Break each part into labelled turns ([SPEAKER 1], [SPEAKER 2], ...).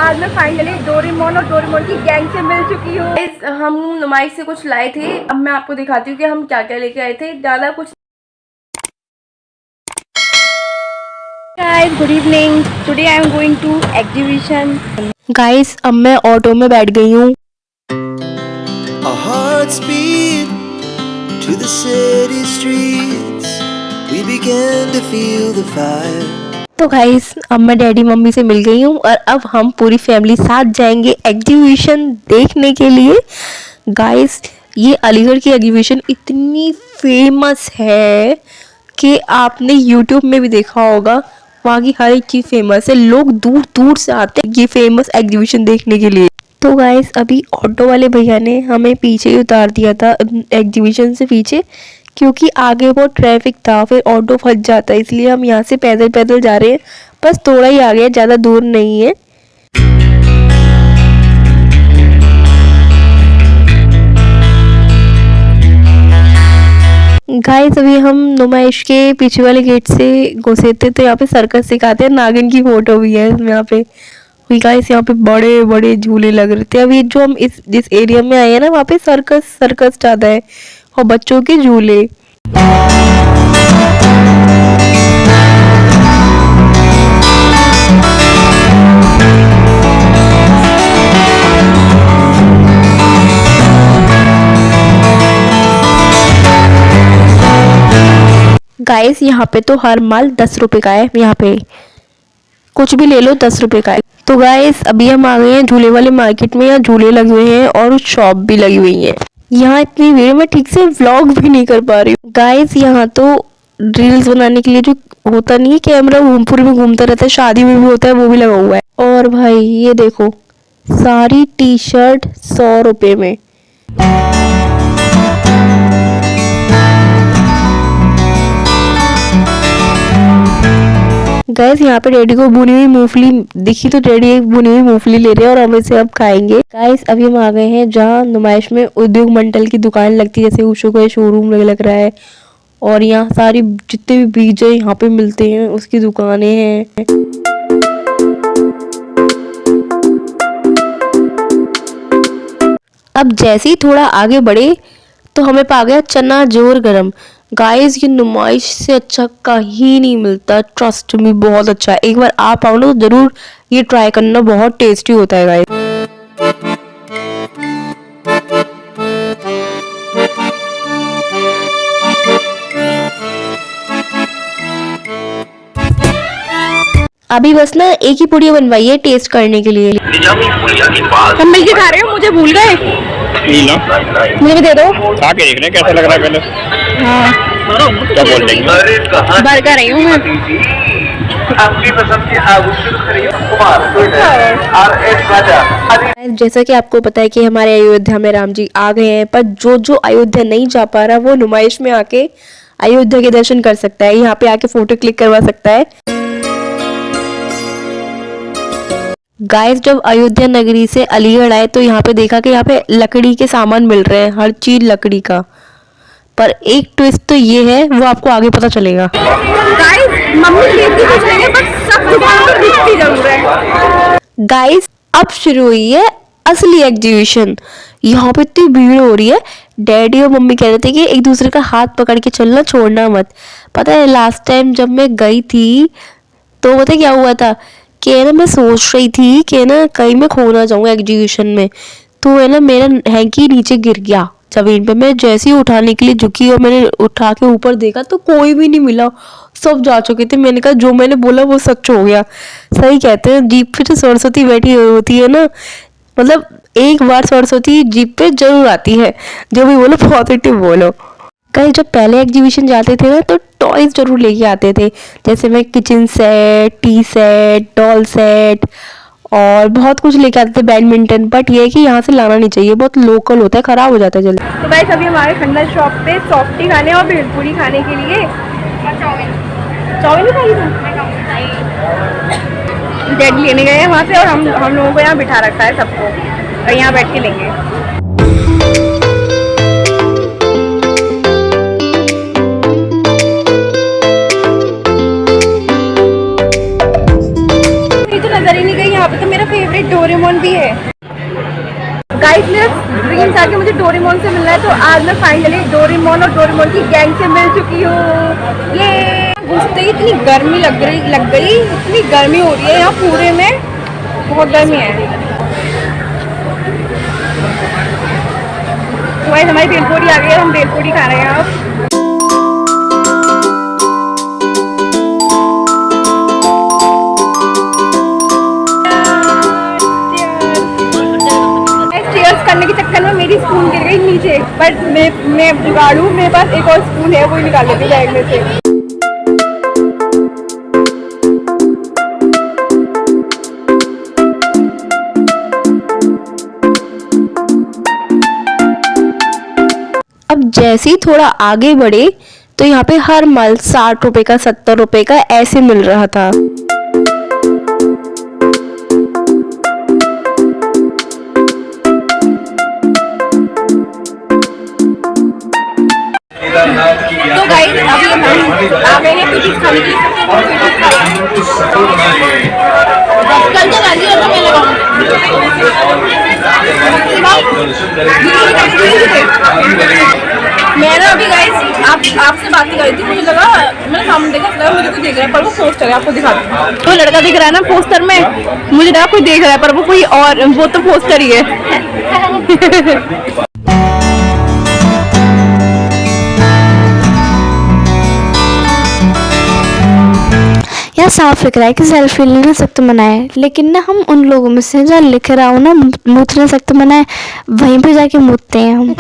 [SPEAKER 1] आज मैं finally Doraemon और डोरेमोन की गैंग से मिल चुकी हूँ। हम नुमाइश से कुछ लाए थे, अब मैं आपको दिखाती हूँ कि हम क्या क्या लेके आए थे। ज़्यादा कुछ। Guys good evening, today I am going to exhibition. Guys अब मैं ऑटो में बैठ गई हूँ।
[SPEAKER 2] Our hearts beat to the city streets. We began to feel the fire.
[SPEAKER 1] तो गाइस अब मैं डैडी मम्मी से मिल गई हूँ और अब हम पूरी फैमिली साथ जाएंगे एग्जीबिशन देखने के लिए। गाइस ये अलीगढ़ की एग्जीबिशन इतनी फेमस है कि आपने यूट्यूब में भी देखा होगा। वहाँ की हर एक चीज़ फेमस है, लोग दूर दूर से आते हैं ये फेमस एग्जीबिशन देखने के लिए। तो गाइस अभी ऑटो वाले भैया ने हमें पीछे ही उतार दिया था एग्जीबिशन से पीछे, क्योंकि आगे बहुत ट्रैफिक था, फिर ऑटो फंस जाता है, इसलिए हम यहाँ से पैदल पैदल जा रहे हैं। बस थोड़ा ही आगे है, ज़्यादा दूर नहीं है। गाइस अभी हम नुमाइश के पीछे वाले गेट से घुसे थे, तो यहाँ पे सर्कस सिखाते हैं, नागिन की फोटो भी है यहाँ पे। गाइस यहाँ पे बड़े बड़े झूले लग रहे थे। अभी जो हम जिस एरिया में आए हैं ना, वहाँ पे सर्कस ज़्यादा है और बच्चों के झूले। गाइस यहाँ पे तो हर माल 10 रुपए का है, यहाँ पे कुछ भी ले लो 10 रुपए का है। तो गाइस अभी हम आ गए हैं झूले वाले मार्केट में। यहाँ झूले लगे हुए हैं और शॉप भी लगी हुई है। यहाँ इतनी भीड़ में ठीक से व्लॉग भी नहीं कर पा रही हूँ। गाइस यहाँ तो रील्स बनाने के लिए जो होता नहीं है कैमरा, पूरे में घूमता रहता है, शादी में भी होता है, वो भी लगा हुआ है। और भाई ये देखो सारी टी शर्ट 100 रुपए में। गाइस यहाँ पे डैडी को भुनी हुई मूंगफली दिखी, तो डैडी एक भुनी हुई मूंगफली ले रहे हैं और हम इसे अब खाएंगे। गाइस अभी हम आ गए हैं जहाँ नुमाइश में उद्योग मंडल की दुकान लगती है, जैसे ऊशो का शोरूम लग रहा है। और यहाँ सारी जितने भी बीज है यहाँ पे मिलते हैं, उसकी दुकानें हैं। अब जैसे ही थोड़ा आगे बढ़े तो हमें पा गया चना जोर गरम। गाइस ये नुमाइश से अच्छा कहीं नहीं मिलता, ट्रस्ट मी, बहुत अच्छा है। एक बार आप आओ ना तो जरूर ये ट्राई करना, बहुत टेस्टी होता है गाइस। अभी बस ना एक ही पुड़िया बनवाई है टेस्ट करने के लिए। हम मिलके खा रहे हो, मुझे भूल गए। मुझे भी दे दो,
[SPEAKER 3] खा के देखने कैसा लग रहा है पहले। हाँ क्या बोल रही हूँ,
[SPEAKER 1] बर्गर रही हूँ मैं।
[SPEAKER 4] आपकी पसंद की आभूषण खरीद कुमार RS राजा।
[SPEAKER 1] जैसा कि आपको पता है कि हमारे अयोध्या में राम जी आ गए हैं, पर जो अयोध्या नहीं जा पा रहा वो नुमाइश में आके अयोध्या के दर्शन कर सकता है, यहाँ पे आके फोटो क्लिक करवा सकता है। गाइस जब अयोध्या नगरी से अलीगढ़ आए तो यहाँ पे देखा कि यहाँ पे लकड़ी के सामान मिल रहे हैं, हर चीज लकड़ी का। पर एक ट्विस्ट तो ये है, वो आपको आगे पता चलेगा। गाइस मम्मी लेती कुछ नहीं है, बस सब दुकान पर बिकती जरूर है। गाइस अब शुरू हुई है असली एग्जीबिशन। यहाँ पे इतनी भीड़ हो रही है, डैडी और मम्मी कह रहे थे कि एक दूसरे का हाथ पकड़ के चलना, छोड़ना मत। पता है लास्ट टाइम जब मैं गई थी तो पता है क्या हुआ था कि ना मैं सोच रही थी कि ना कहीं मैं खो ना जाऊँ एग्जीबिशन में, तो है ना मेरा हैंकी नीचे गिर गया जमीन पे। मैं जैसे ही उठाने के लिए झुकी और मैंने उठा के ऊपर देखा तो कोई भी नहीं मिला, सब जा चुके थे। मैंने कहा जो मैंने बोला वो सच हो गया। सही कहते हैं जीप पे तो सरस्वती बैठी होती है ना, मतलब एक बार सरस्वती जीप पे जरूर आती है। जो भी बोलो पॉजिटिव बोलो। कहीं जब पहले एग्जीबिशन जाते थे ना तो टॉयज जरूर लेके आते थे, जैसे मैं kitchen set, T set, doll set और बहुत कुछ लेके आते थे, बैडमिंटन। बट ये है कि यहाँ से लाना नहीं चाहिए, बहुत लोकल होता है, खराब हो जाता है जल्दी। तो गाइस अभी हमारे खंडर शॉप पे सॉफ्टी खाने और भेलपूरी खाने के लिए चाउमीन खाई डैड लेने गए हैं वहाँ से, और हम लोगों को यहाँ बिठा रखा है सबको, और यहाँ बैठ के लेंगे। नजर ही नहीं गई, यहाँ पे तो मेरा फेवरेट
[SPEAKER 5] डोरेमोन भी है। गाइस मेरा ड्रीम था कि मुझे डोरेमोन से मिलना है, तो आज मैं फाइनली डोरेमोन और डोरेमोन की गैंग से मिल चुकी हूँ। ये घुसते ही इतनी गर्मी लग गई, इतनी गर्मी हो रही है यहाँ पूरे में, बहुत गर्मी है। तो गाइस हमारी भेलपूरी आ गई है, हम भेलपूरी खा रहे हैं अब। करने के चक्कर में मेरी स्पून गिर गई नीचे, बट मैं जुगाड़ू, मेरे पास एक और स्पून है, वो ही निकाल लेती बैग में से।
[SPEAKER 1] अब जैसे ही थोड़ा आगे बढ़े तो यहाँ पे हर माल 60 रुपए का, 70 रुपए का ऐसे मिल रहा था।
[SPEAKER 5] तो गाइस अभी हम आ गए हैं पेटीज खाने के लिए। कल तो गाड़ी और मैं लगाऊं। मैं ना अभी गाइस आपसे बात ही कर रही थी, मुझे लगा मैंने सामने देखा, लगा मुझे कोई देख रहा है, पर वो पोस्टर है, आपको दिखाती हूँ। तो लड़का दिख रहा है ना पोस्टर में, मुझे लगा कोई देख रहा है, पर वो कोई और, वो तो पोस्टर ही है।
[SPEAKER 6] यह साफ लिख रहा है कि सेल्फी लेना सख्त मना है, लेकिन ना हम उन लोगों में से जहाँ लिख रहा हो ना मूतना सख्त मना है, वहीं पे जाके मूतते हैं हम।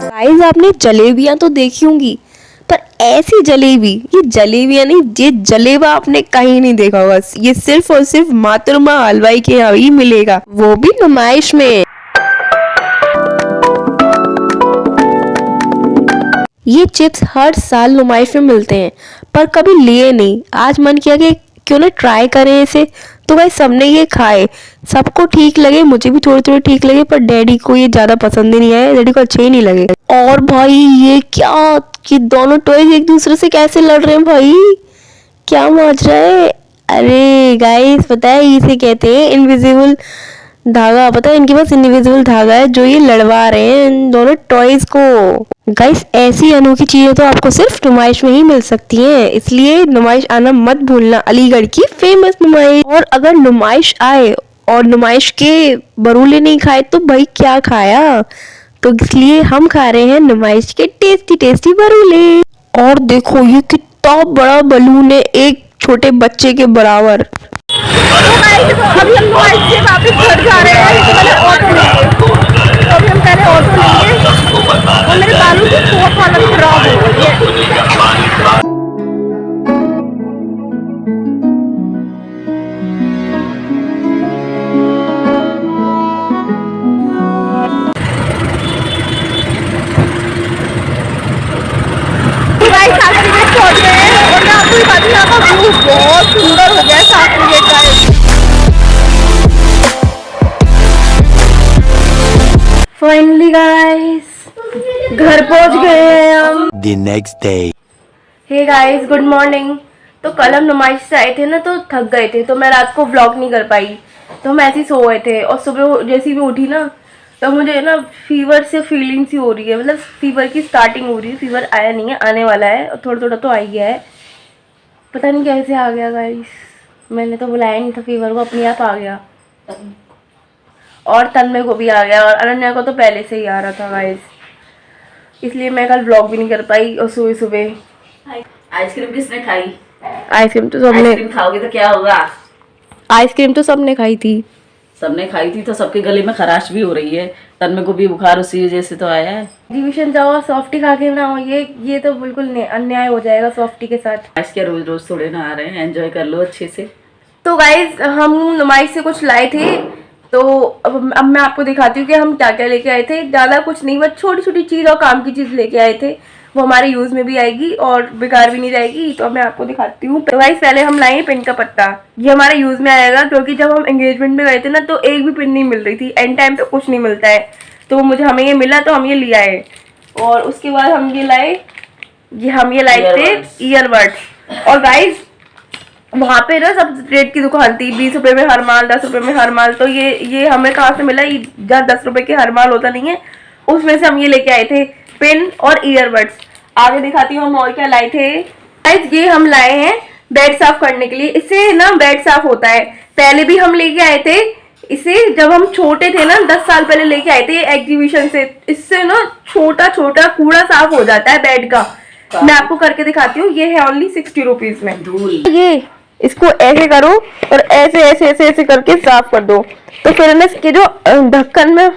[SPEAKER 1] गाइस आपने जलेबियां तो देखी होंगी, पर ऐसी जलेबी, ये जलेबियां नहीं, ये जलेबा आपने कहीं नहीं देखा होगा। ये सिर्फ और सिर्फ मातुरमा हलवाई के यहाँ ही मिलेगा, वो भी नुमाइश में। ये चिप्स हर साल नुमाइश में मिलते हैं, पर कभी लिए नहीं। आज मन किया कि क्यों ना ट्राई करें इसे, तो भाई सबने ये खाए, सबको ठीक लगे, मुझे भी थोड़े थोड़े ठीक लगे, पर डैडी को ये ज्यादा पसंद ही नहीं आया, डैडी को अच्छे ही नहीं लगे। और भाई ये क्या कि दोनों टॉयज एक दूसरे से कैसे लड़ रहे हैं भाई, क्या माजरा है। अरे गाइस पता है इसे कहते हैं इनविजिबल धागा, पता है इनके पास इनविजिबल धागा है जो ये लड़वा रहे हैं इन दोनों टॉयज को। गाइस ऐसी अनोखी चीजें तो आपको सिर्फ नुमाइश में ही मिल सकती हैं, इसलिए नुमाइश आना मत भूलना, अलीगढ़ की फेमस नुमाइश। और अगर नुमाइश आए और नुमाइश के बरूले नहीं खाए तो भाई क्या खाया, तो इसलिए हम खा रहे हैं नुमाइश के टेस्टी टेस्टी बरूले। और देखो ये कितना बड़ा बलून है, एक छोटे बच्चे के बराबर।
[SPEAKER 5] अभी हम नुमाइश से वापस घर जा रहे हैं, तो मैंने ऑटो लेंगे, तो अभी हम पहले ऑटो लेंगे। और मेरे बालों की बहुत हालत खराब हो गई है। पहुंच गए हैं और मैं आपको बता दूं यहाँ का व्यू बहुत सुंदर हो गया है साफ गेट का। फाइनली गाइस घर पहुंच गए हैं हम।
[SPEAKER 2] The next day.
[SPEAKER 1] Hey guys good morning. तो कल हम नुमाइश से आए थे ना, तो थक गए थे, तो मैं रात को व्लॉग नहीं कर पाई, तो हम ऐसे ही सो गए थे। और सुबह जैसे ही मैं उठी ना, तो मुझे ना फीवर से फीलिंग सी हो रही है, मतलब फीवर की स्टार्टिंग हो रही है। फीवर आया नहीं है, आने वाला है, और थोड़ा थोड़ा तो आ गया है, पता नहीं कैसे आ गया गाइस, मैंने तो बुलाया नहीं था फीवर को, अपने आप आ गया। और तन्मय को भी आ गया, और अनन्या को तो पहले से ही आ रहा था गाइस, इसलिए मैं कल व्लॉग भी नहीं कर पाई। और सुबह सुबह
[SPEAKER 7] आइसक्रीम किसने खाई?
[SPEAKER 1] आइसक्रीम तो सबने,
[SPEAKER 7] आइसक्रीम खाओगे तो क्या होगा?
[SPEAKER 1] आइसक्रीम तो सबने खाई थी।
[SPEAKER 7] सबने खाई थी तो सबके गले में खराश भी हो रही है, तन्मय को भी बुखार उसी वजह से तो आया है।
[SPEAKER 1] एग्जीबिशन जाओ सॉफ्टी खा के ना हो, ये तो बिल्कुल अन्याय हो जाएगा सॉफ्टी के साथ।
[SPEAKER 7] आज क्या रोज रोज थोड़े ना आ रहे हैं, एंजॉय कर लो अच्छे से।
[SPEAKER 1] तो गाइज हम नुमाइश से कुछ लाए थे, तो अब मैं आपको दिखाती हूँ कि हम क्या क्या लेके आए थे। ज़्यादा कुछ नहीं, बस छोटी छोटी चीज़ और काम की चीज़ लेके आए थे।
[SPEAKER 5] वो हमारे यूज में भी आएगी और बेकार भी नहीं जाएगी। तो मैं आपको दिखाती हूँ। तो गाइस पहले हम लाए पिन का पत्ता, ये हमारे यूज में आएगा क्योंकि जब हम एंगेजमेंट में गए थे ना तो एक भी पिन नहीं मिल रही थी, एंड टाइम पे कुछ नहीं मिलता है, तो हमें ये मिला तो हम ये ले आए। और उसके बाद हम ये लाए थे ईयरबड्स। और गाइस वहाँ पे ना सब रेट की दुकान थी, 20 रुपए में हर माल, 10 रुपए में हर माल। तो ये हमें कहाँ से मिला, जहाँ 10 रुपए के हर माल होता नहीं है उसमें से हम ये लेके आए थे पिन और ईयरबड्स। आगे दिखाती हूँ हम और क्या लाए थे। गाइस ये हम लाए हैं बेड साफ करने के लिए, इससे ना बेड साफ होता है। पहले भी हम लेके आए थे इसे, जब हम छोटे थे ना 10 साल पहले लेके आए थे एग्जीबिशन से। इससे ना छोटा छोटा कूड़ा साफ हो जाता है बेड का। मैं आपको करके दिखाती हूँ। ये है ओनली 60 रुपीज में। ये इसको ऐसे करो और ऐसे ऐसे ऐसे ऐसे करके साफ कर दो, तो फिर ना इसके जो ढक्कन में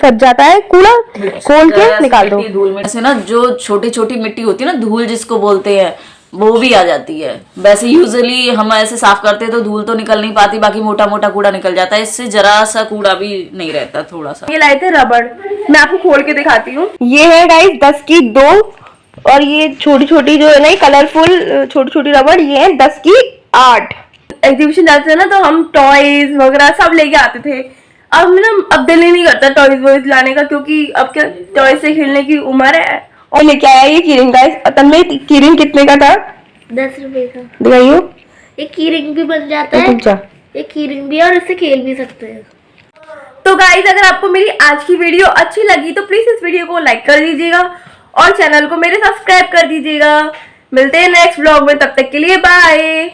[SPEAKER 5] फंस जाता है कूड़ा, खोल के निकाल दो।
[SPEAKER 7] धूल में से ना जो छोटी छोटी मिट्टी होती है ना, धूल जिसको बोलते हैं, वो भी आ जाती है। वैसे यूजुअली हम ऐसे साफ करते हैं तो धूल तो निकल नहीं पाती, बाकी मोटा मोटा कूड़ा निकल जाता है। इससे जरा सा कूड़ा भी नहीं रहता, थोड़ा सा।
[SPEAKER 5] ये लाए थे रबड़, मैं आपको खोल के दिखाती हूँ। ये है गाइस 10 की 2, और ये छोटी छोटी जो है ना कलरफुल छोटी छोटी रबड़, ये है 10 की 8। एग्जीबिशन जाते थे ना तो हम टॉयज वगैरह सब लेके आते थे। अब दिल ही नहीं करता टॉयज वॉयज लाने का, क्योंकि अब क्या टॉयज से खेलने की उम्र है। और लेके आया ये कीरिंग गाइस। तन्मय कीरिंग कितने का था?
[SPEAKER 6] 10 रुपए का।
[SPEAKER 5] दिखाइयो।
[SPEAKER 6] ये कीरिंग भी बन जाता है, ये कीरिंग भी है और इससे खेल भी सकते हैं।
[SPEAKER 5] तो गाइस अगर आपको मेरी आज की वीडियो अच्छी लगी तो प्लीज इस वीडियो को लाइक कर दीजिएगा और चैनल को मेरे सब्सक्राइब कर दीजिएगा। मिलते हैं नेक्स्ट व्लॉग में, तब तक के लिए बाय।